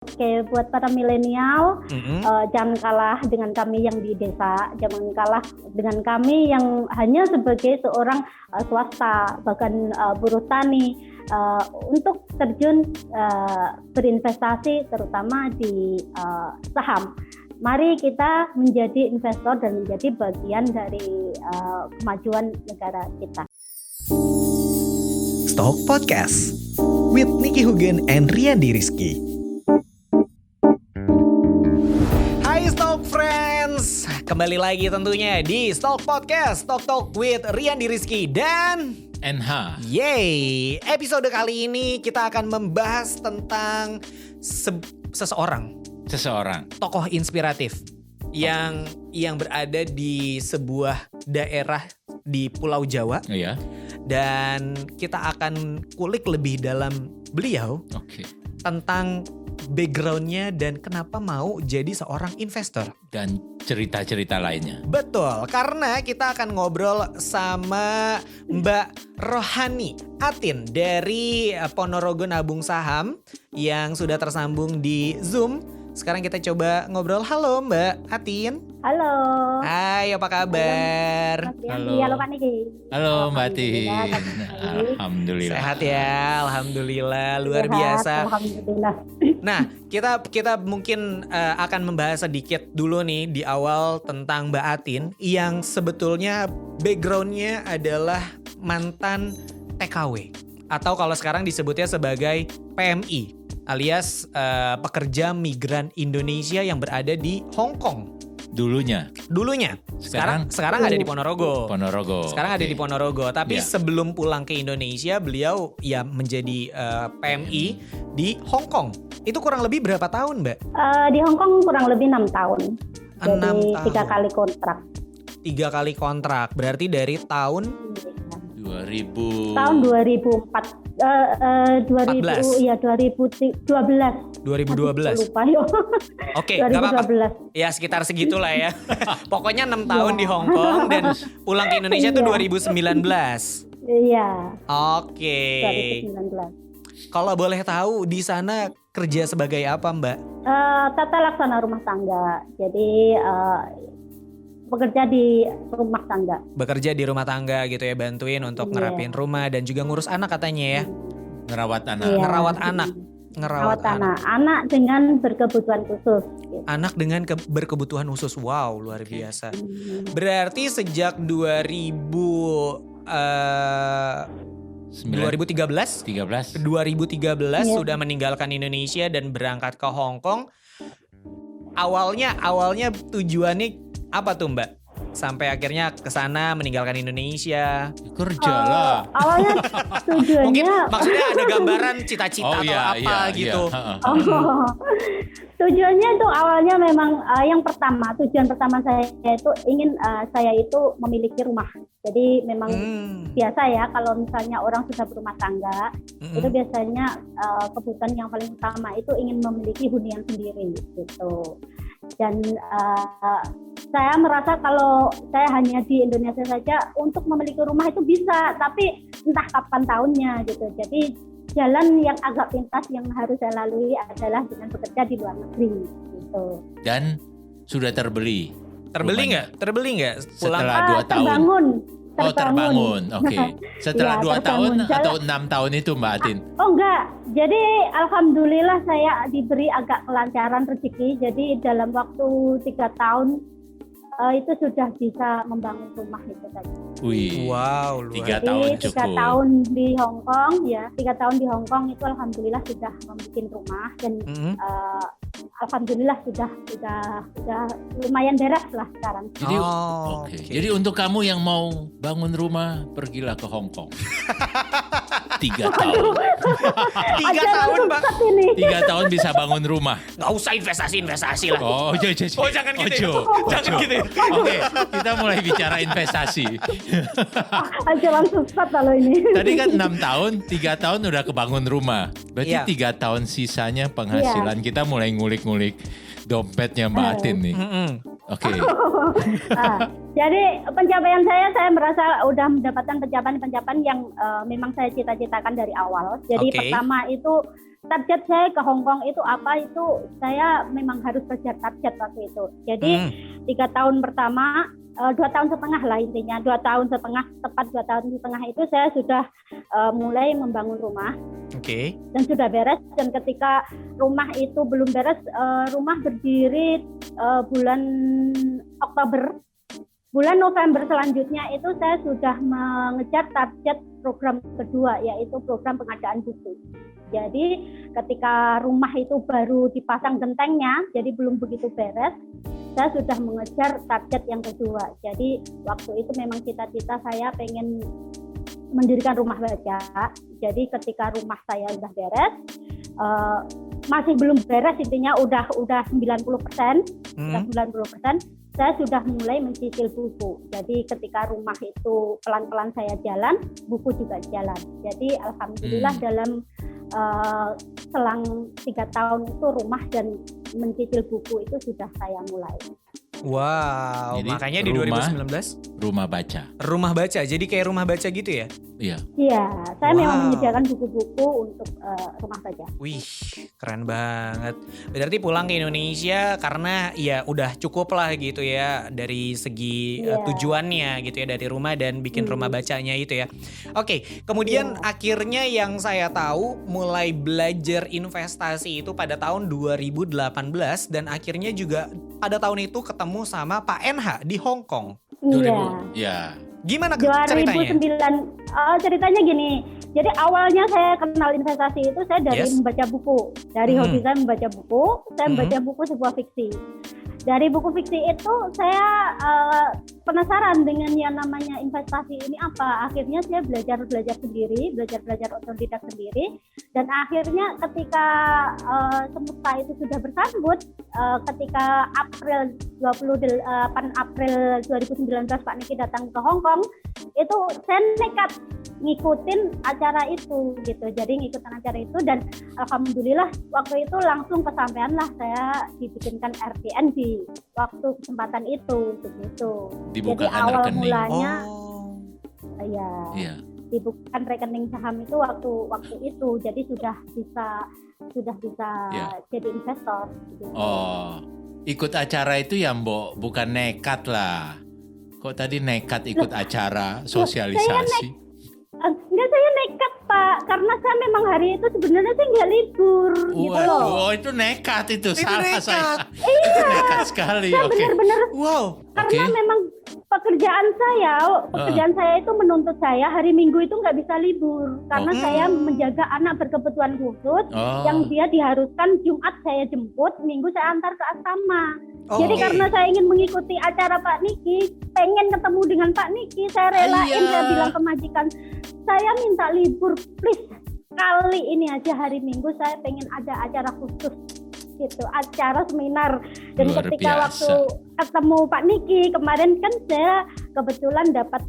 Oke, buat para milenial, jangan kalah dengan kami yang di desa, jangan kalah dengan kami yang hanya sebagai seorang swasta, bahkan buruh tani, untuk terjun berinvestasi terutama di saham. Mari kita menjadi investor dan menjadi bagian dari kemajuan negara kita. Stock Podcast with Nicky Hugen and Riyandi Rizky. Hai Stock Friends, kembali lagi tentunya di Stock Podcast, Stock Talk with Riyandi Rizky dan NH. Yeay, episode kali ini kita akan membahas tentang seseorang tokoh inspiratif yang berada di sebuah daerah di Pulau Jawa. Oh ya. Dan kita akan kulik lebih dalam beliau tentang backgroundnya dan kenapa mau jadi seorang investor. Dan cerita-cerita lainnya. Betul, karena kita akan ngobrol sama Mbak Rohani Atin dari Ponorogo Nabung Saham yang sudah tersambung di Zoom. Sekarang kita coba ngobrol. Halo Mbak Atin. Halo. Hai, apa kabar? Halo Pak Niki. Halo Mbak Atin. Alhamdulillah. Sehat ya, alhamdulillah, luar biasa. Alhamdulillah. Nah, kita mungkin akan membahas sedikit dulu nih di awal tentang Mbak Atin yang sebetulnya backgroundnya adalah mantan TKW atau kalau sekarang disebutnya sebagai PMI alias pekerja migran Indonesia yang berada di Hong Kong. Dulunya. Sekarang ada di Ponorogo. Sekarang ada di Ponorogo. Tapi sebelum pulang ke Indonesia, beliau ya menjadi PMI di Hong Kong. Itu kurang lebih berapa tahun, Mbak? Di Hong Kong kurang lebih 6 tahun. 6 Jadi tahun. 3 kali kontrak. 3 kali kontrak. Berarti dari tahun 2000. Tahun 2004. 2012. 2012. Lupa yo. Oke, nggak apa-apa. Ya sekitar segitulah ya. Pokoknya 6 tahun di Hong Kong dan pulang ke Indonesia tuh 2019. Iya. Oke. 2019. Kalau boleh tahu di sana kerja sebagai apa, Mbak? Tata laksana rumah tangga. Jadi bekerja di rumah tangga. Bekerja di rumah tangga gitu ya, bantuin untuk ngerapin rumah dan juga ngurus anak katanya ya. Ngerawat anak. Iya. Ngerawat anak. Anak dengan berkebutuhan khusus. Gitu. Anak dengan berkebutuhan khusus. Wow, luar biasa. Berarti sejak 2013 sudah meninggalkan Indonesia dan berangkat ke Hong Kong. Awalnya tujuannya apa tuh Mbak? Sampai akhirnya ke sana meninggalkan Indonesia. Kerja lah. Awalnya tujuannya mungkin maksudnya ada gambaran cita-cita gitu. Tujuannya itu awalnya memang tujuan pertama saya itu ingin saya itu memiliki rumah. Jadi memang biasa ya kalau misalnya orang sudah berumah tangga itu biasanya kebutuhan yang paling utama itu ingin memiliki hunian sendiri gitu. Dan saya merasa kalau saya hanya di Indonesia saja untuk memiliki rumah itu bisa, tapi entah kapan tahunnya gitu. Jadi jalan yang agak pintas yang harus saya lalui adalah dengan bekerja di luar negeri gitu. Dan sudah terbeli. Terbeli nggak? Setelah 2 tahun. Terbangun. Oke. Setelah 2 tahun atau 6 tahun itu Mbak Atin? Oh enggak. Jadi alhamdulillah saya diberi agak kelancaran rezeki. Jadi dalam waktu 3 tahun itu sudah bisa membangun rumah itu tadi. Wih. Wow, 3 tahun cukup. 3 tahun di Hong Kong ya. 3 tahun di Hong Kong itu alhamdulillah sudah membuat rumah dan alhamdulillah sudah lumayan beres lah sekarang. Jadi Jadi untuk kamu yang mau bangun rumah, pergilah ke Hong Kong. 3 tahun. 3 tahun, Mbak. 3 tahun bisa bangun rumah. Nggak usah investasi lah. Oh, jangan gitu. Jangan gitu. Oke, kita mulai bicara investasi. Jangan susah kalau ini. Tadi kan 6 tahun, 3 tahun udah kebangun rumah. Berarti 3 tahun sisanya penghasilan kita mulai ngulik-ngulik dompetnya Mbak Atin nih. Oke. Jadi pencapaian saya merasa udah mendapatkan pencapaian yang memang saya cita-citakan dari awal. Jadi pertama itu target saya ke Hong Kong itu apa, itu saya memang harus kejar target waktu itu. Jadi 3 tahun pertama, 2 tahun setengah lah intinya, 2 tahun setengah, tepat 2 tahun setengah itu saya sudah mulai membangun rumah. Oke. Dan sudah beres, dan ketika rumah itu belum beres, rumah berdiri bulan Oktober. Bulan November selanjutnya itu saya sudah mengejar target program kedua, yaitu program pengadaan buku. Jadi ketika rumah itu baru dipasang gentengnya, jadi belum begitu beres, saya sudah mengejar target yang kedua. Jadi waktu itu memang cita-cita saya pengen mendirikan rumah baca. Jadi ketika rumah saya sudah beres, masih belum beres intinya udah 90%, udah 90%. Saya sudah mulai mencicil buku. Jadi ketika rumah itu pelan-pelan saya jalan, buku juga jalan. Jadi alhamdulillah dalam selang 3 tahun itu rumah dan mencicil buku itu sudah saya mulai. Wow, jadi makanya di 2019 rumah baca. Rumah baca, jadi kayak rumah baca gitu ya? Iya. Iya, saya memang menyediakan buku-buku untuk rumah baca. Wih, keren banget. Berarti pulang ke Indonesia karena ya udah cukup lah gitu ya dari segi tujuannya gitu ya, dari rumah dan bikin rumah bacanya itu ya. Oke, kemudian akhirnya yang saya tahu mulai belajar investasi itu pada tahun 2018 dan akhirnya juga pada tahun itu ketemu sama Pak NH di Hong Kong. Iya. Gimana ceritanya? 2009, ceritanya gini. Jadi awalnya saya kenal investasi itu saya dari membaca buku. Dari hobi saya membaca buku, saya membaca buku sebuah fiksi. Dari buku fiksi itu saya penasaran dengan yang namanya investasi ini apa. Akhirnya saya belajar sendiri, belajar otodidak sendiri. Dan akhirnya ketika semesta itu sudah bersambut, ketika April 2019 Pak Niki datang ke Hong Kong, itu saya nekat ngikutin acara itu gitu. Jadi ngikutin acara itu dan alhamdulillah waktu itu langsung kesampaian lah saya dibikinkan RTN di waktu kesempatan itu begitu. Jadi awal rekening. Mulanya dibukakan rekening saham itu waktu itu. Jadi sudah bisa jadi investor gitu. Oh, ikut acara itu ya Mbok, bukan nekat lah. Kok tadi nekat ikut acara sosialisasi? Enggak, saya nekat Pak, karena saya memang hari itu sebenarnya saya nggak libur gitu loh. Oh itu nekat itu salah nekat. saya. Iya. Itu nekat sekali. Saya benar-benar. Wow. Karena memang pekerjaan saya itu menuntut saya hari Minggu itu nggak bisa libur karena saya menjaga anak berkebutuhan khusus yang dia diharuskan Jumat saya jemput, Minggu saya antar ke asrama. Jadi karena saya ingin mengikuti acara Pak Niki, pengen ketemu dengan Pak Niki, saya relain, saya bilang ke majikan, saya minta libur please, kali ini aja hari Minggu saya pengen ada acara khusus gitu, acara seminar. Dan luar ketika biasa. waktu ketemu Pak Niki kemarin kan saya kebetulan dapat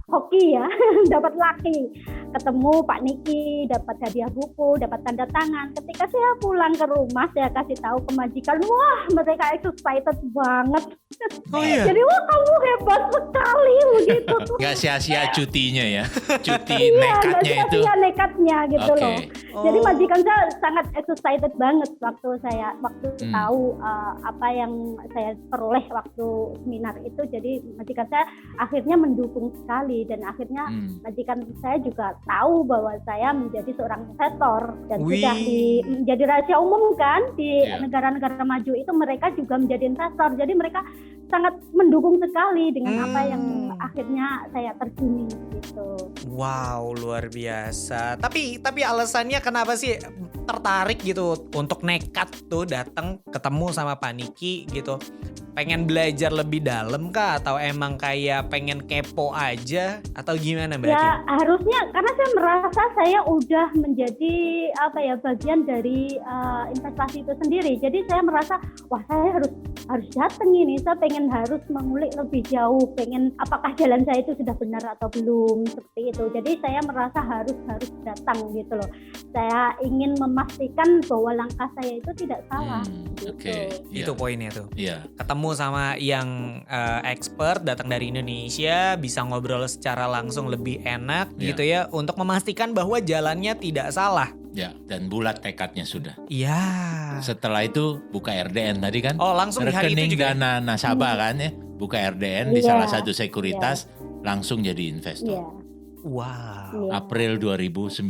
hoki ya, dapat laki, ketemu Pak Niki, dapat hadiah buku, dapat tanda tangan. Ketika saya pulang ke rumah, saya kasih tahu ke majikan, wah mereka excited banget. Oh iya. Jadi wah kamu hebat sekali begitu. Nggak sia-sia cutinya ya, cuti nekatnya itu. Iya nekatnya gitu loh. Jadi majikan saya sangat excited banget waktu tahu apa yang saya peroleh waktu seminar itu. Jadi majikan saya akhirnya mendukung sekali dan akhirnya majikan saya juga tahu bahwa saya menjadi seorang investor dan sudah menjadi rahasia umum kan di negara-negara maju itu mereka juga menjadi investor. Jadi mereka sangat mendukung sekali dengan apa yang akhirnya saya terjuni gitu. Wow, luar biasa. Tapi alasannya kenapa sih tertarik gitu untuk nekat tuh datang ketemu sama Pak Niki gitu? Pengen belajar lebih dalam kah atau emang kayak pengen kepo aja atau gimana Mbak? Ya harusnya karena saya merasa saya udah menjadi bagian dari investasi itu sendiri. Jadi saya merasa wah saya harus datang ini. Saya pengen harus mengulik lebih jauh. Pengen apakah jalan saya itu sudah benar atau belum seperti itu. Jadi saya merasa harus datang gitu loh. Saya ingin memastikan bahwa langkah saya itu tidak salah. Gitu. Itu poinnya tuh. Iya. Ketemu sama yang expert datang dari Indonesia, bisa ngobrol secara langsung lebih enak gitu ya untuk memastikan bahwa jalannya tidak salah. Ya, dan bulat tekadnya sudah. Iya. Setelah itu buka RDN tadi kan. Oh, langsung di hari rekening itu juga. dana nasabah kan ya. Buka RDN di salah satu sekuritas, langsung jadi investor. Iya. Wow. April 2019.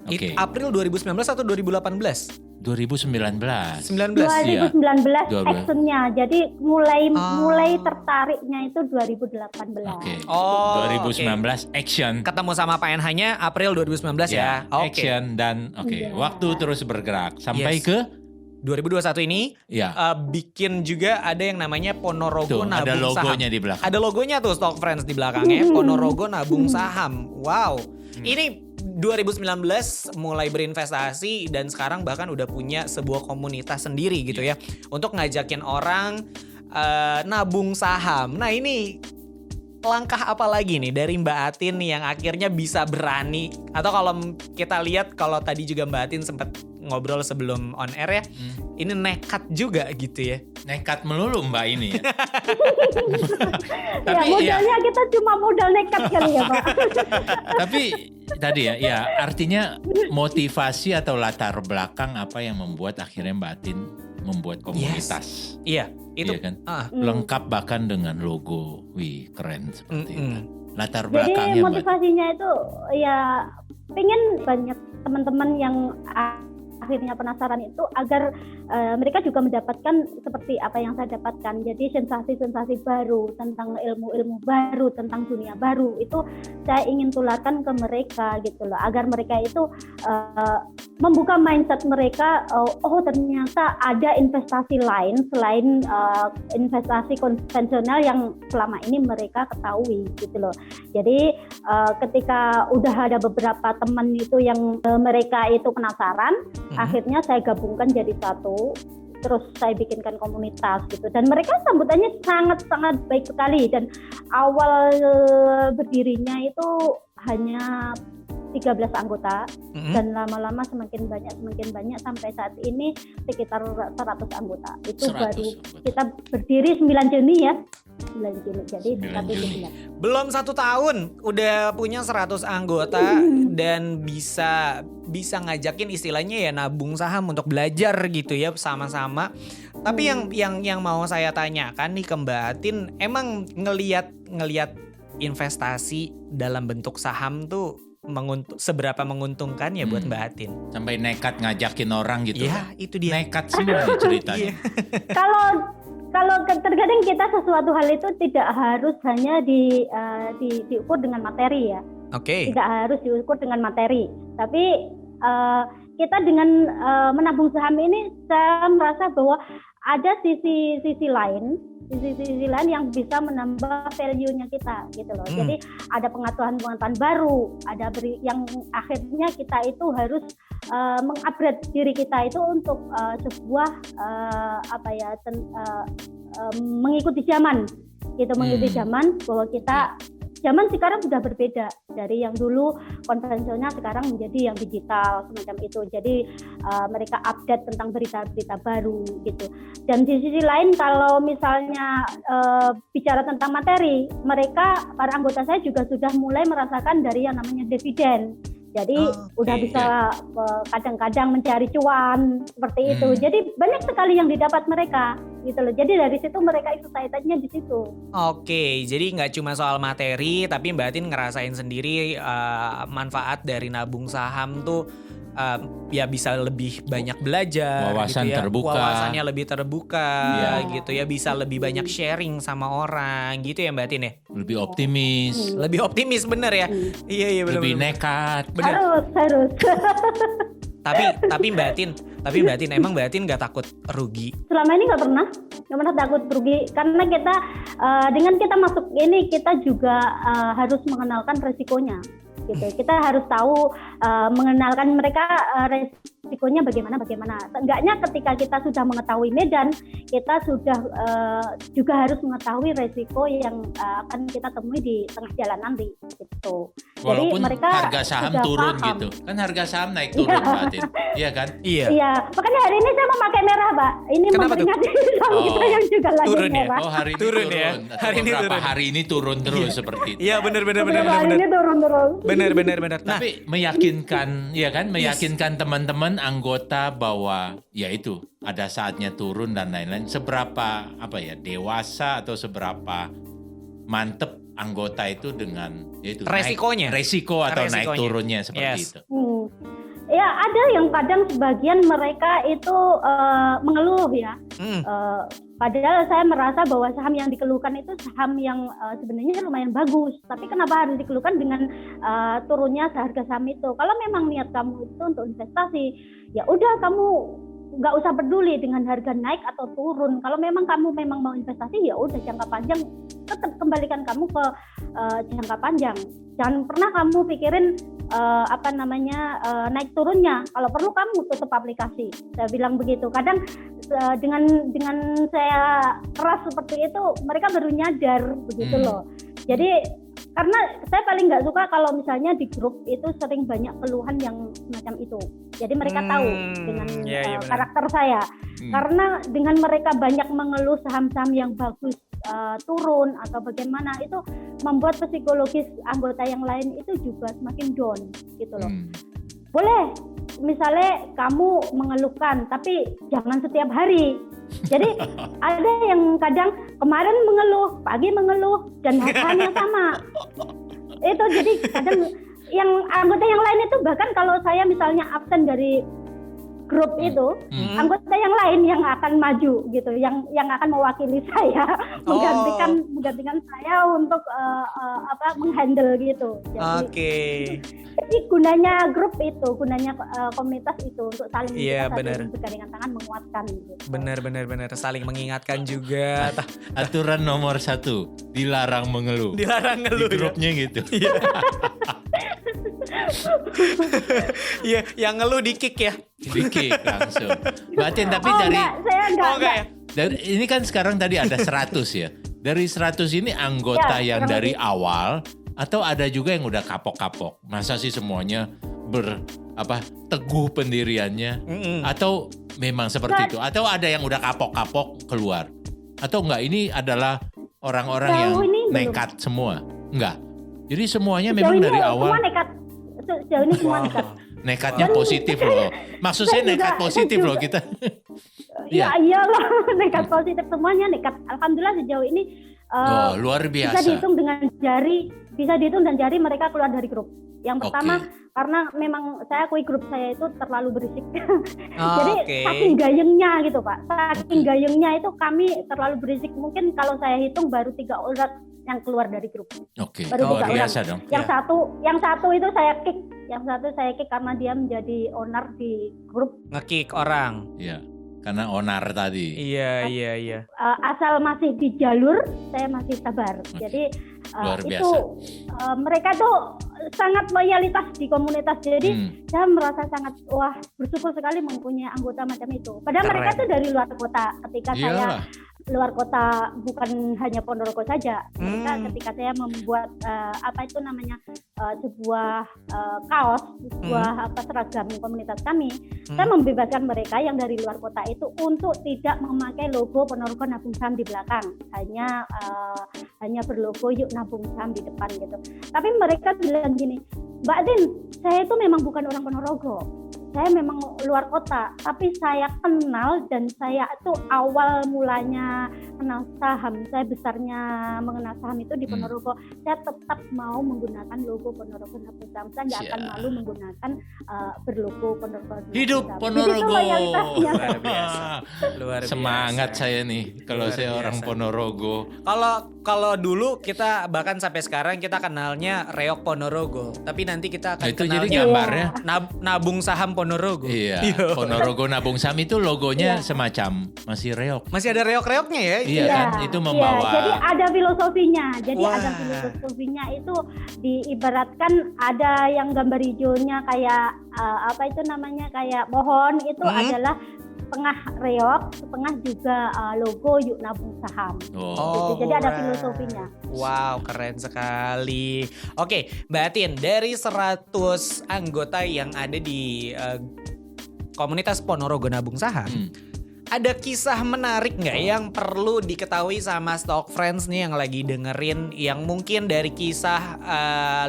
Oke. April 2019 atau 2018? 2019. 19. 2019 Iya. actionnya. Jadi mulai tertariknya itu 2018. Oke. Oh, 2019 action. Ketemu sama Pak NH-nya April 2019 ya. Oke. Action dan Iya. waktu terus bergerak sampai Yes. ke 2021 ini bikin juga ada yang namanya Ponorogo tuh, Nabung ada Saham. logonya di belakang. Ada logonya tuh Stock Friends di belakangnya. Ponorogo Nabung Saham. Wow. Ini 2019 mulai berinvestasi dan sekarang bahkan udah punya sebuah komunitas sendiri gitu ya. Untuk ngajakin orang nabung saham. Nah ini langkah apa lagi nih dari Mbak Atin yang akhirnya bisa berani, atau kalau kita lihat kalau tadi juga Mbak Atin sempat ngobrol sebelum on air ya, ini nekat juga gitu ya. Nekat melulu Mbak ini ya. Ya modalnya kita cuma modal nekat kali ya Pak. Tapi tadi ya artinya motivasi atau latar belakang apa yang membuat akhirnya Mbak Atin membuat komunitas. Iya, itu Iya kan? Lengkap bahkan dengan logo. Wih, keren seperti itu. Latar Jadi belakangnya motivasinya itu ya pengen banyak teman-teman yang akhirnya penasaran itu agar mereka juga mendapatkan seperti apa yang saya dapatkan. Jadi sensasi-sensasi baru tentang ilmu-ilmu baru, tentang dunia baru itu saya ingin tularkan ke mereka gitu loh, agar mereka itu membuka mindset mereka. Oh ternyata ada investasi lain selain investasi konvensional yang selama ini mereka ketahui gitu loh. Jadi ketika udah ada beberapa teman itu yang mereka itu penasaran, akhirnya saya gabungkan jadi satu, terus saya bikinkan komunitas gitu, dan mereka sambutannya sangat-sangat baik sekali. Dan awal berdirinya itu hanya 13 anggota dan lama-lama semakin banyak sampai saat ini sekitar 100 anggota. Itu 100. baru kita berdiri 9 Juni ya. 9 Juni. Jadi 9 Juni. belum 1 tahun udah punya 100 anggota dan bisa ngajakin istilahnya ya nabung saham untuk belajar gitu ya sama-sama. Tapi yang mau saya tanyakan nih ke Mbak Atin, emang ngelihat investasi dalam bentuk saham tuh seberapa menguntungkan ya buat Mbak Atin? sampai nekat ngajakin orang gitu. Iya, itu dia. Nekat semua nih ceritanya. Kalau terkadang kita sesuatu hal itu tidak harus hanya diukur dengan materi ya. Oke. Tidak harus diukur dengan materi, tapi kita dengan menabung saham ini saya merasa bahwa ada sisi lain yang bisa menambah value-nya kita gitu loh. Jadi ada pengetahuan baru, ada yang akhirnya kita itu harus mengupgrade diri kita itu untuk sebuah mengikuti zaman gitu, mengikuti zaman bahwa kita zaman sekarang sudah berbeda dari yang dulu konvensional, sekarang menjadi yang digital semacam itu. Jadi mereka update tentang berita-berita baru gitu. Dan di sisi lain kalau misalnya bicara tentang materi, mereka para anggota saya juga sudah mulai merasakan dari yang namanya dividen. Jadi udah bisa kadang-kadang mencari cuan seperti itu. Jadi banyak sekali yang didapat mereka gitu loh. Jadi dari situ mereka excitednya di situ. Oke, jadi nggak cuma soal materi, tapi Mbak Atin ngerasain sendiri manfaat dari nabung saham tuh ya bisa lebih banyak belajar, Wawasan gitu ya. terbuka. Wawasannya lebih terbuka, gitu ya. Bisa lebih banyak sharing sama orang, gitu ya Mbak Atin ya. Lebih optimis, Lebih optimis bener ya. Iya bener. lebih nekat. Bener. Harus. Tapi Mbak Atin emang Mbak Atin nggak takut rugi? Selama ini nggak pernah takut rugi, karena kita dengan kita masuk ini kita juga harus mengenalkan resikonya gitu. Kita harus tahu mengenalkan mereka resikonya bagaimana. Seenggaknya ketika kita sudah mengetahui medan, kita sudah juga harus mengetahui resiko yang akan kita temui di tengah jalan nanti gitu. Walaupun jadi mereka harga saham turun paham. gitu. Kan harga saham naik turun Mbak Atin. Iya kan? Iya. Iya, makanya hari ini saya memakai merah, Pak. ini Kenapa memperingati saham kita yang juga lagi turun ya? merah. Oh, hari ini Turun turun. ya? Hari ini Beberapa turun. hari ini turun terus seperti itu. Iya benar. Hari ini turun terus. Benar. Nah, Tapi meyakinkan, ya kan, meyakinkan teman-teman anggota bahwa ya itu ada saatnya turun dan lain-lain. Seberapa dewasa atau seberapa mantep anggota itu dengan yaitu resikonya, resiko atau naik resikonya. turunnya seperti itu. Ya ada yang kadang sebagian mereka itu mengeluh ya. Padahal saya merasa bahwa saham yang dikeluhkan itu saham yang sebenarnya lumayan bagus. Tapi kenapa harus dikeluhkan dengan turunnya seharga saham itu? Kalau memang niat kamu itu untuk investasi, ya udah kamu nggak usah peduli dengan harga naik atau turun. Kalau memang kamu mau investasi, ya udah jangka panjang tetap kembalikan kamu ke jangka panjang. Jangan pernah kamu pikirin naik turunnya. Kalau perlu kamu tutup aplikasi. Saya bilang begitu. Kadang dengan saya keras seperti itu, mereka baru nyadar begitu loh. Jadi karena saya paling nggak suka kalau misalnya di grup itu sering banyak keluhan yang semacam itu. Jadi mereka tahu dengan karakter saya. Karena dengan mereka banyak mengeluh saham-saham yang bagus turun atau bagaimana, itu membuat psikologis anggota yang lain itu juga semakin down gitu loh. Boleh misalnya kamu mengeluhkan, tapi jangan setiap hari. Jadi ada yang kadang kemarin mengeluh, pagi mengeluh, dan harganya sama. Itu jadi kadang yang anggota yang lain itu bahkan kalau saya misalnya absen dari grup itu, anggota yang lain yang akan maju gitu, yang akan mewakili saya, menggantikan saya untuk menghandle gitu. Jadi gunanya grup itu, gunanya komunitas itu untuk saling bergandengan tangan menguatkan. Gitu. Benar, saling mengingatkan juga. Aturan nomor 1, dilarang mengeluh. Di grupnya gitu. Iya, yang ngeluh di kick ya. Di kick langsung. Batin tapi dari ini kan sekarang tadi ada 100 ya. Dari 100 ini anggota yang dari awal atau ada juga yang udah kapok-kapok. Masa sih semuanya teguh pendiriannya atau memang seperti itu atau ada yang udah kapok-kapok keluar. Atau enggak ini adalah orang-orang yang nekat semua? Enggak. Jadi semuanya memang dari awal. Semua nekat. Sejauh ini semua nekat. Nekatnya positif loh. Maksud saya nekat positif loh kita. Ya iyalah, nekat positif semuanya nekat. Alhamdulillah sejauh ini luar biasa. Bisa dihitung dan jari mereka keluar dari grup. Yang pertama karena memang saya akui grup saya itu terlalu berisik. Jadi saking gayengnya gitu Pak. Saking gayengnya itu kami terlalu berisik. Mungkin kalau saya hitung baru 3 orang yang keluar dari grup. Baru 3 orang. Dong. Yang satu itu saya kick. Yang satu saya kick karena dia menjadi owner di grup. Nge-kick orang. Iya. Karena onar tadi. Iya. Asal masih di jalur, saya masih sabar. Jadi itu mereka tuh sangat loyalitas di komunitas. Jadi saya merasa sangat bersyukur sekali mempunyai anggota macam itu. Padahal mereka tuh dari luar kota. Ketika saya luar kota, bukan hanya Ponorogo saja. Ketika saya membuat sebuah kaos, sebuah seragam komunitas kami, saya membebaskan mereka yang dari luar kota itu untuk tidak memakai logo Ponorogo Nabung Saham di belakang, hanya berlogo Yuk Nabung Saham di depan gitu. Tapi mereka bilang gini, Mbak Din, saya itu memang bukan orang Ponorogo. Saya memang luar kota, tapi saya kenal dan saya itu awal mulanya kenal saham, saya besarnya mengenal saham itu di Ponorogo. Saya tetap mau menggunakan logo Ponorogo Nabung Saham. Saya nggak akan malu menggunakan berlogo Ponorogo. Hidup Ponorogo. Luar biasa. Semangat saya nih kalau saya orang Ponorogo. Kalau dulu kita bahkan sampai sekarang kita kenalnya Reok Ponorogo, tapi nanti kita akan itu kenalnya jadi gambarnya Nabung Saham Ponorogo. Iya. Ponorogo Nabung Saham itu logonya semacam masih reok. Masih ada reok-reoknya ya? Iya kan, itu membawa. Iya, jadi ada filosofinya. Ada filosofinya itu diibaratkan ada yang gambar hijaunya kayak kayak pohon itu adalah setengah reok, setengah juga logo Yuk Nabung Saham. Jadi ada filosofinya. Wow, keren sekali. Oke, Mbak Atin, dari 100 anggota yang ada di komunitas Ponorogo Nabung Saham, ada kisah menarik nggak yang perlu diketahui sama Stock Friends nih yang lagi dengerin, yang mungkin dari kisah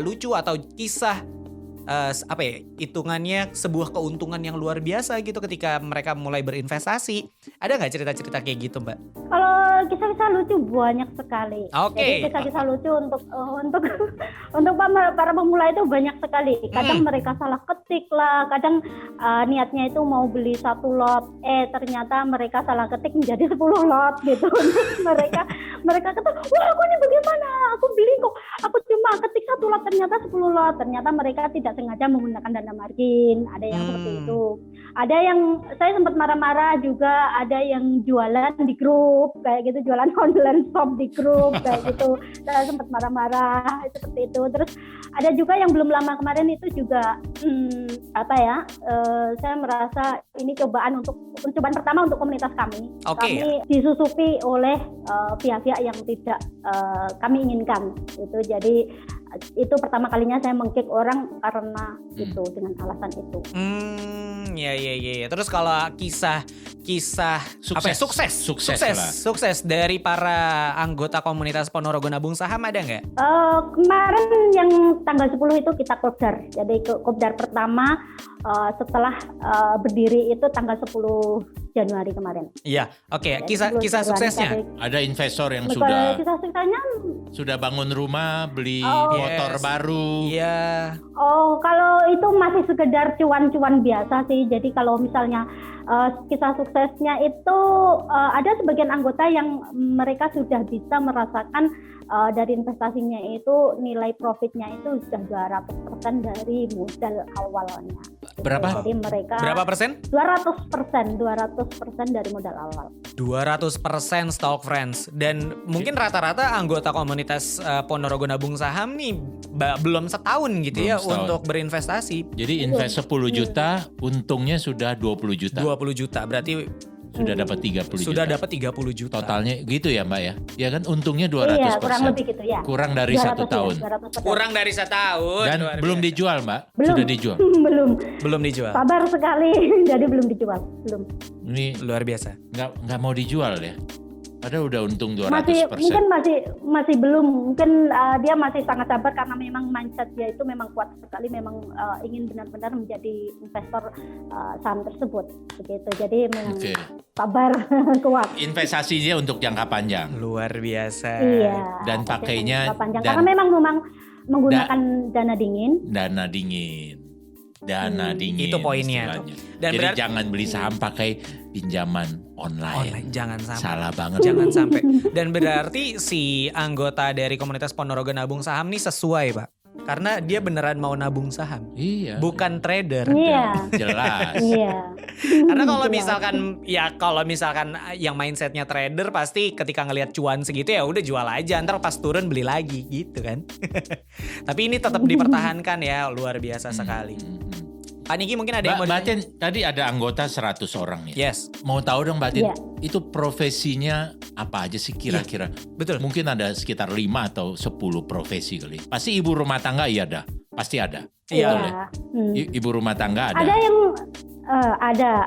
lucu atau kisah hitungannya sebuah keuntungan yang luar biasa gitu ketika mereka mulai berinvestasi. Ada nggak cerita-cerita kayak gitu, Mbak? Kalau kisah-kisah lucu banyak sekali. Oke. Jadi kisah-kisah lucu untuk para pemula itu banyak sekali. Kadang mereka salah ketik lah, kadang niatnya itu mau beli 1 lot, ternyata mereka salah ketik menjadi 10 lot gitu. mereka kata, wah aku ini bagaimana? Aku beli kok, aku cuma ketik 1 lot ternyata 10 lot. Ternyata mereka tidak sengaja menggunakan dana margin. Ada yang seperti itu. Ada yang saya sempat marah-marah juga, ada yang jualan di grup kayak gitu, jualan online shop di grup kayak gitu. Saya sempat marah-marah seperti itu. Terus ada juga yang belum lama kemarin itu juga saya merasa ini cobaan pertama untuk komunitas kami. Okay. Kami disusupi oleh pihak-pihak yang tidak kami inginkan. Itu jadi itu pertama kalinya saya meng-kick orang karena itu, dengan alasan itu. Ya. Terus kalau kisah sukses dari para anggota komunitas Ponorogo Nabung Saham ada nggak? Kemarin yang tanggal 10 itu kita kopdar. Jadi kopdar pertama setelah berdiri itu tanggal 10 Januari kemarin. Iya, oke. Kisah suksesnya. Ada investor yang sudah bangun rumah, beli motor baru. Iya. Oh, kalau itu masih sekedar cuan-cuan biasa sih. Jadi kalau misalnya kisah suksesnya itu ada sebagian anggota yang mereka sudah bisa merasakan dari investasinya itu nilai profitnya itu sudah 200% dari modal awalnya. Berapa? Jadi mereka berapa persen? 200% dari modal awal. 200% Stock Friends. Dan mungkin rata-rata anggota komunitas Ponorogo Nabung Saham nih belum setahun gitu untuk berinvestasi. Jadi invest 10 juta, untungnya sudah 20 juta. 20 juta, berarti sudah dapat 30 juta. Sudah dapat 30 juta. Totalnya gitu ya, Mbak ya? Ya kan untungnya 200%. Iya, kurang lebih gitu ya. Kurang dari 1 tahun. Kurang dari 1 tahun. Dan belum dijual, Mbak? Belum. Sudah dijual? Belum dijual. Sabar sekali, jadi belum dijual. Belum. Ini luar biasa. Nggak mau dijual ya? Padahal udah untung 200%. Mungkin masih belum. Mungkin dia masih sangat sabar karena memang mindset dia itu memang kuat sekali, memang ingin benar-benar menjadi investor saham tersebut. Begitu. Jadi memang sabar, kuat. Investasinya untuk jangka panjang. Luar biasa. Iya. Dan pakainya karena memang menggunakan dana dingin. Dana dingin. Itu poinnya. Dan jadi jangan beli saham pakai pinjaman online. Jangan sampai. Salah banget. Jangan sampai. Dan berarti si anggota dari komunitas Ponorogo Nabung Saham nih sesuai, Pak. Karena dia beneran mau nabung saham. Iya. Bukan trader. Iya. Jelas. Iya. Karena kalau misalkan yang mindsetnya trader pasti ketika ngelihat cuan segitu ya udah jual aja, ntar pas turun beli lagi gitu kan. Tapi ini tetap dipertahankan ya, luar biasa sekali. Pak Niki mungkin ada yang mau Mbak Tin, tadi ada anggota 100 orang ya. Yes. Mau tahu dong Mbak Tin, itu profesinya apa aja sih kira-kira? Betul. Mungkin ada sekitar 5 atau 10 profesi kali. Pasti ibu rumah tangga ada. Pasti ada. Iya. Ibu rumah tangga ada. Ada yang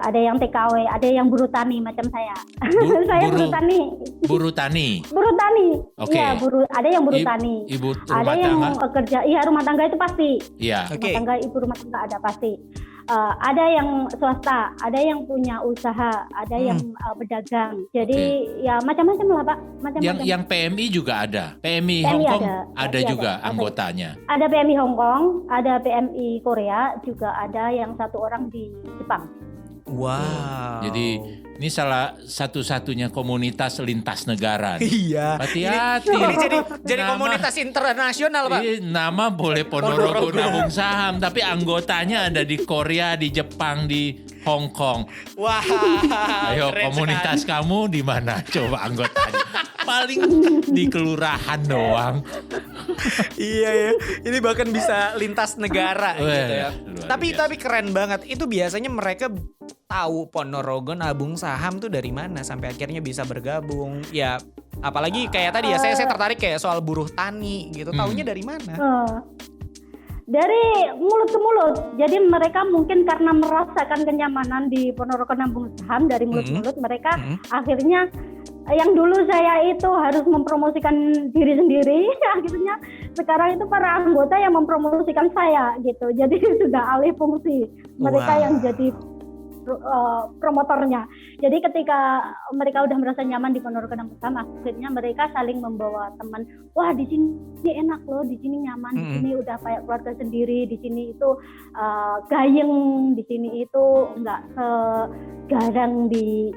ada yang TKW, ada yang buruh tani macam saya. Saya buruh tani. Buruh tani. Buruh tani. Oke. Iya, ada yang buruh tani. Ibu rumah ada yang tangga. Kerja, rumah tangga itu pasti. Iya. Rumah tangga, ibu rumah tangga ada pasti. Ada yang swasta, ada yang punya usaha, ada yang berdagang. Jadi ya macam-macam lah Pak. Macam-macam. Yang PMI juga ada. PMI Hong Kong ada juga anggotanya. Ada PMI Hong Kong, ada PMI Korea, juga ada yang 1 orang di Jepang. Wow. Jadi ini salah satu-satunya komunitas lintas negara. Iya. Hati-hati. Ini jadi komunitas internasional, Pak. Nama boleh Ponorogo Nabung Saham, tapi anggotanya ada di Korea, di Jepang, di Hong Kong. Wah. Ayo komunitas sekali. Kamu di mana? Coba anggotanya. Paling di kelurahan doang. Iya ya. Ini bahkan bisa lintas negara gitu ya. Tapi keren banget. Itu biasanya mereka tahu Ponorogo Nabung Saham tuh dari mana sampai akhirnya bisa bergabung. Ya apalagi kayak tadi ya saya tertarik kayak soal buruh tani gitu. Taunya dari mana? Dari mulut ke mulut. Jadi mereka mungkin karena merasakan kenyamanan di Ponorogo Nabung Saham dari mulut ke mulut, mereka akhirnya yang dulu saya itu harus mempromosikan diri sendiri, akhirnya sekarang itu para anggota yang mempromosikan saya gitu. Jadi sudah alih fungsi. Mereka yang jadi promotornya. Jadi ketika mereka udah merasa nyaman di Ponorogo Nabung Saham, akhirnya mereka saling membawa teman. Wah, di sini enak loh, di sini nyaman, di sini udah kayak keluarga sendiri, di sini itu gayeng, di sini itu enggak segarang di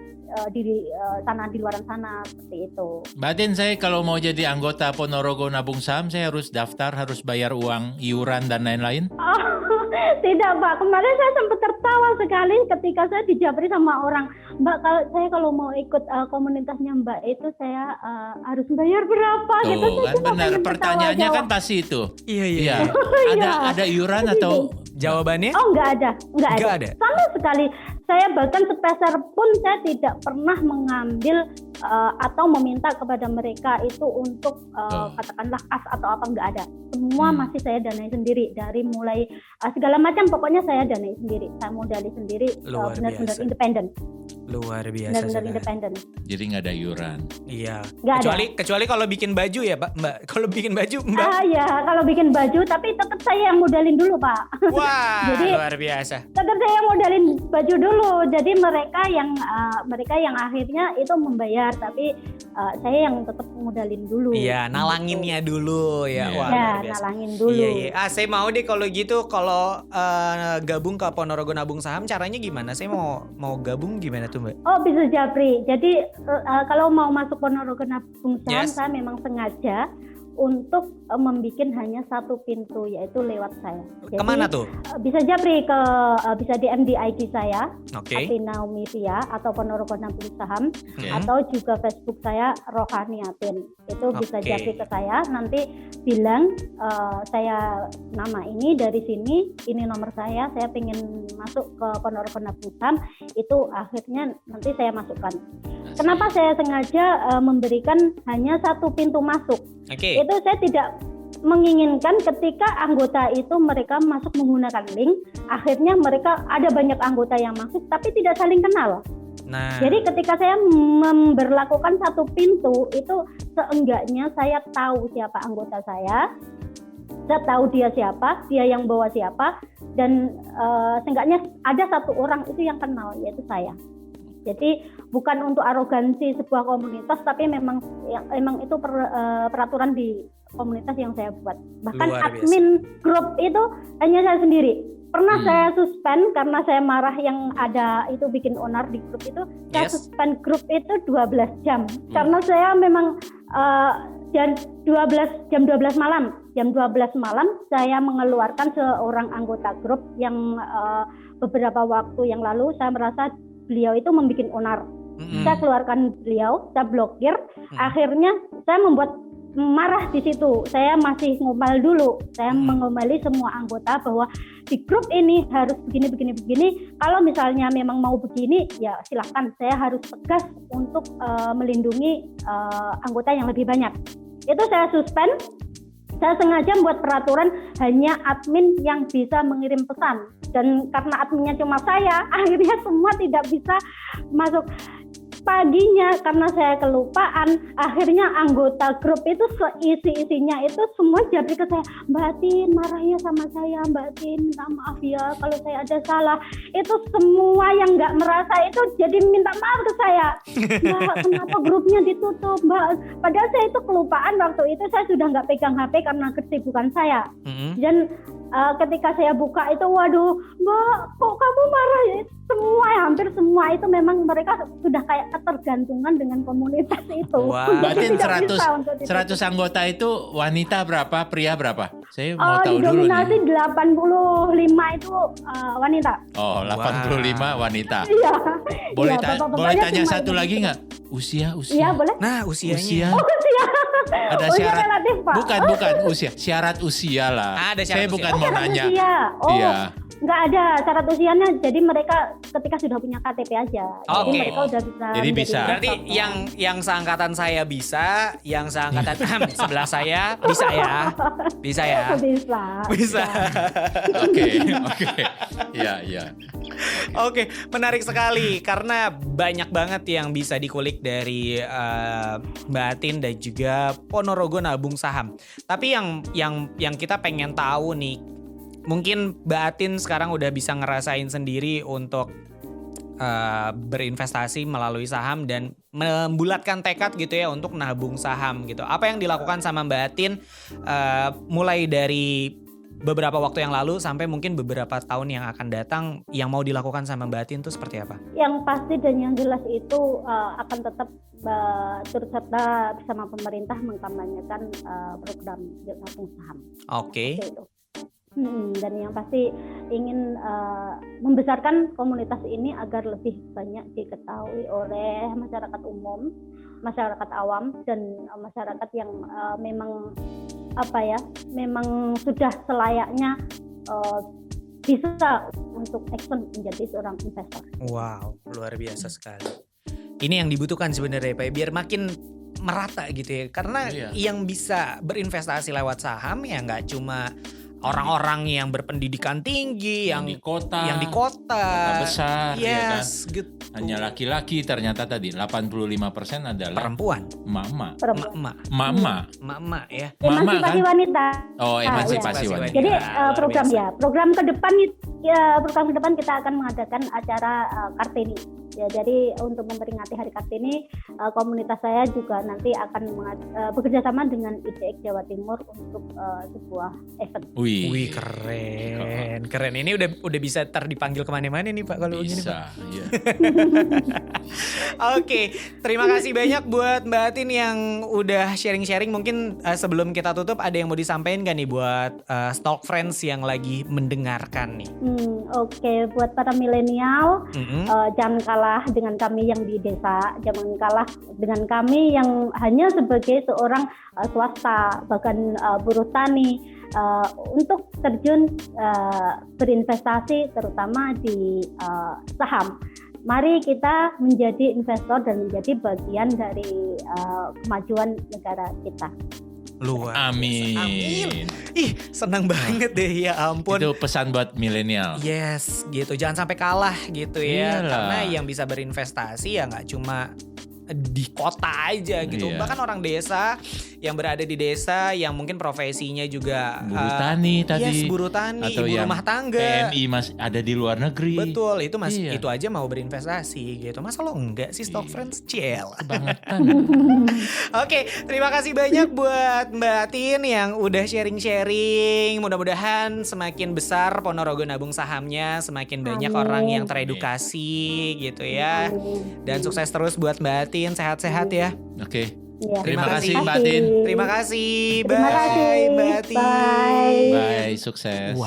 sana di luar sana seperti itu. Mbak Tin, saya kalau mau jadi anggota Ponorogo Nabung Saham, saya harus daftar, harus bayar uang, iuran dan lain-lain? Tidak, Pak. Kemarin saya sempat tertawa sekali ketika saya dijabri sama orang, Mbak, kalau mau ikut komunitasnya Mbak itu saya harus bayar berapa? Tuh, gitu. Kan benar. Pertanyaannya kan pasti itu. Iya. Ada iuran atau jawabannya? Oh, nggak ada. Sama sekali. Saya bahkan sepeser pun saya tidak pernah mengambil atau meminta kepada mereka itu untuk katakanlah kas atau apa, nggak ada. Semua masih saya danai sendiri, dari mulai segala macam, pokoknya saya danai sendiri, saya modali sendiri, benar-benar independen. Luar biasa. Benar-benar independen. Jadi nggak ada iuran. Iya. Gak Kecuali kalau bikin baju ya, Pak, Mbak. Kalau bikin baju, Mbak. Ya, kalau bikin baju, tapi tetap saya yang modalin dulu, Pak. Wah, jadi, luar biasa. Tetap saya yang modalin baju dulu. Jadi mereka yang akhirnya itu membayar, tapi saya yang tetap modalin dulu. Iya, nalanginnya dulu ya. Wah, luar biasa. Nalangin dulu. Iya. Saya mau deh kalau gitu, kalau gabung ke Ponorogo Nabung Saham caranya gimana? Saya mau gabung gimana tuh, Mbak? Oh, bisa Japri. Jadi kalau mau masuk Ponorogo Nabung Saham, saya memang sengaja untuk membuat hanya satu pintu, yaitu lewat saya. Jadi, kemana tuh? Bisa Japri bisa DM di IG saya, Atina Umivia atau Ponorogo Nabung Saham, atau juga Facebook saya Rohani Atin. Itu bisa Japri ke saya, nanti bilang saya nama ini dari sini, ini nomor saya pengen masuk ke Ponorogo Nabung Saham, itu akhirnya nanti saya masukkan. Kenapa saya sengaja memberikan hanya satu pintu masuk? Itu saya tidak menginginkan ketika anggota itu mereka masuk menggunakan link, akhirnya mereka ada banyak anggota yang masuk tapi tidak saling kenal. Jadi ketika saya memberlakukan satu pintu, itu seenggaknya saya tahu siapa anggota saya tahu dia siapa, dia yang bawa siapa, dan seenggaknya ada satu orang itu yang kenal, yaitu saya. Jadi bukan untuk arogansi sebuah komunitas, tapi memang itu peraturan di komunitas yang saya buat. Bahkan admin grup itu hanya saya sendiri. Pernah saya suspend karena saya marah yang ada itu bikin onar di grup itu. Saya suspend grup itu 12 jam. Karena saya memang jam 12 malam. Jam 12 malam saya mengeluarkan seorang anggota grup yang beberapa waktu yang lalu saya merasa beliau itu membuat onar. Saya keluarkan beliau, saya blokir. Akhirnya saya membuat marah di situ. Saya masih ngomel dulu. Saya mengomeli semua anggota bahwa di grup ini harus begini. Kalau misalnya memang mau begini, ya silahkan. Saya harus tegas untuk melindungi anggota yang lebih banyak. Itu saya suspend. Saya sengaja membuat peraturan hanya admin yang bisa mengirim pesan. Dan karena adminnya cuma saya, akhirnya semua tidak bisa masuk. Paginya karena saya kelupaan, akhirnya anggota grup itu seisi-isinya itu semua japri ke saya, Mbak Tin marah ya sama saya, Mbak Tin minta maaf ya kalau saya ada salah. Itu semua yang nggak merasa itu jadi minta maaf ke saya. Mbak, kenapa grupnya ditutup, Mbak? Padahal saya itu kelupaan waktu itu, saya sudah nggak pegang HP karena kesibukan saya. Dan ketika saya buka itu, waduh, Mbak, kok kamu marah ya? Hampir semua itu memang mereka sudah kayak ketergantungan dengan komunitas itu. Wah, berarti 100 anggota itu wanita berapa, pria berapa? Saya mau tahu dulu nih. Dominasi 85 itu wanita. Oh, 85 wanita. Iya. Boleh tanya satu lagi nggak? Usia? Iya, boleh. Nah, usianya. Usia. Ada syarat. Relatif, Pak. Bukan usia. Syarat usia lah. Ada syarat saya usia. bukan mau nanya. Iya. Iya. Nggak ada syarat usianya, jadi mereka ketika sudah punya KTP aja. Jadi mereka udah bisa. Jadi bisa. Berarti yang seangkatan saya bisa, yang seangkatan sebelah saya bisa ya? Bisa ya? Bisa. Oke. Iya. Oke, menarik sekali karena banyak banget yang bisa dikulik dari Mbak Atin dan juga Ponorogo Nabung Saham. Tapi yang kita pengen tahu nih, mungkin Mbak Atin sekarang udah bisa ngerasain sendiri untuk berinvestasi melalui saham dan membulatkan tekad gitu ya untuk nabung saham gitu. Apa yang dilakukan sama Mbak Atin mulai dari beberapa waktu yang lalu sampai mungkin beberapa tahun yang akan datang, yang mau dilakukan sama Mbak Atin itu seperti apa? Yang pasti dan yang jelas itu akan tetap turut serta bersama pemerintah mengkampanyekan program nabung saham. Oke. Dan yang pasti ingin membesarkan komunitas ini agar lebih banyak diketahui oleh masyarakat umum, masyarakat awam, dan masyarakat yang memang sudah selayaknya bisa untuk action menjadi seorang investor. Wow, luar biasa sekali. Ini yang dibutuhkan sebenarnya Pak, biar makin merata gitu ya. Karena yang bisa berinvestasi lewat saham ya nggak cuma orang-orang yang berpendidikan tinggi, yang di kota yes, besar, ya kan? Gitu. Hanya laki-laki, ternyata tadi 85% adalah perempuan, emak-emak ya. Emansipasi kan? wanita. Oh, emansipasi wanita. Jadi program ke depan kita akan mengadakan acara Kartini. Ya, jadi untuk memperingati Hari Kartini, komunitas saya juga nanti akan bekerja sama dengan IDX Jawa Timur untuk sebuah event. Wih, keren. Ini udah bisa dipanggil kemana-mana nih Pak kalau begini Pak. Iya. Oke, terima kasih banyak buat Mbak Atin yang udah sharing-sharing. Mungkin sebelum kita tutup ada yang mau disampaikan gak nih buat Stalk Friends yang lagi mendengarkan nih? Oke, buat para milenial, jangan kalah dengan kami yang di desa, jangan kalah dengan kami yang hanya sebagai seorang swasta, bahkan buruh tani, untuk terjun berinvestasi terutama di saham. Mari kita menjadi investor dan menjadi bagian dari kemajuan negara kita. Luar. Amin. Ih, senang banget deh, ya ampun. Itu pesan buat milenial. Yes, gitu. Jangan sampai kalah gitu ya. Iyalah. Karena yang bisa berinvestasi ya nggak cuma di kota aja gitu. Iya. Bahkan orang desa yang berada di desa yang mungkin profesinya juga Buruh tani tadi. Yes, buruh tani, atau ibu yang rumah tangga. PMI masih ada di luar negeri. Betul, itu Iya. itu aja mau berinvestasi gitu. Masa lo enggak sih Stock Friends? Ciel. Kebangetan. Oke, terima kasih banyak buat Mbak Atin yang udah sharing-sharing. Mudah-mudahan semakin besar Ponorogo Nabung Sahamnya, semakin banyak orang yang teredukasi gitu ya. Dan sukses terus buat Mbak Atin, sehat-sehat ya. Oke. Ya. Terima kasih Mbak Atin. Terima kasih. Terima kasih. Mbak Atin. Bye, sukses. Wow.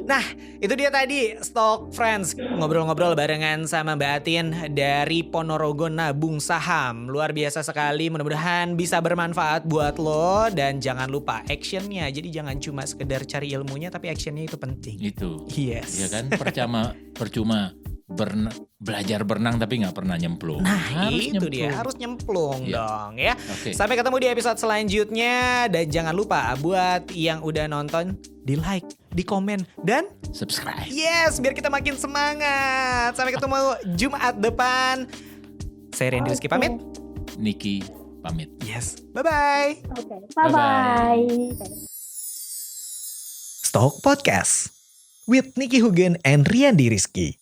Nah, itu dia tadi Stock Friends, ngobrol-ngobrol barengan sama Mbak Atin dari Ponorogo Nabung Saham. Luar biasa sekali, mudah-mudahan bisa bermanfaat buat lo. Dan jangan lupa actionnya, jadi jangan cuma sekedar cari ilmunya, tapi actionnya itu penting. Itu. Yes. Ya kan, percuma belajar berenang tapi nggak pernah nyemplung. Nah, itu dia, harus nyemplung dong ya. Okay. Sampai ketemu di episode selanjutnya. Dan jangan lupa buat yang udah nonton, di like, di komen, dan subscribe. Yes, biar kita makin semangat. Sampai ketemu Jumat depan. Saya Randy Rizky pamit. Niki pamit. Yes, bye-bye. Oke, bye-bye. Stock Podcast with Niki Hugen and Riandi Rizky.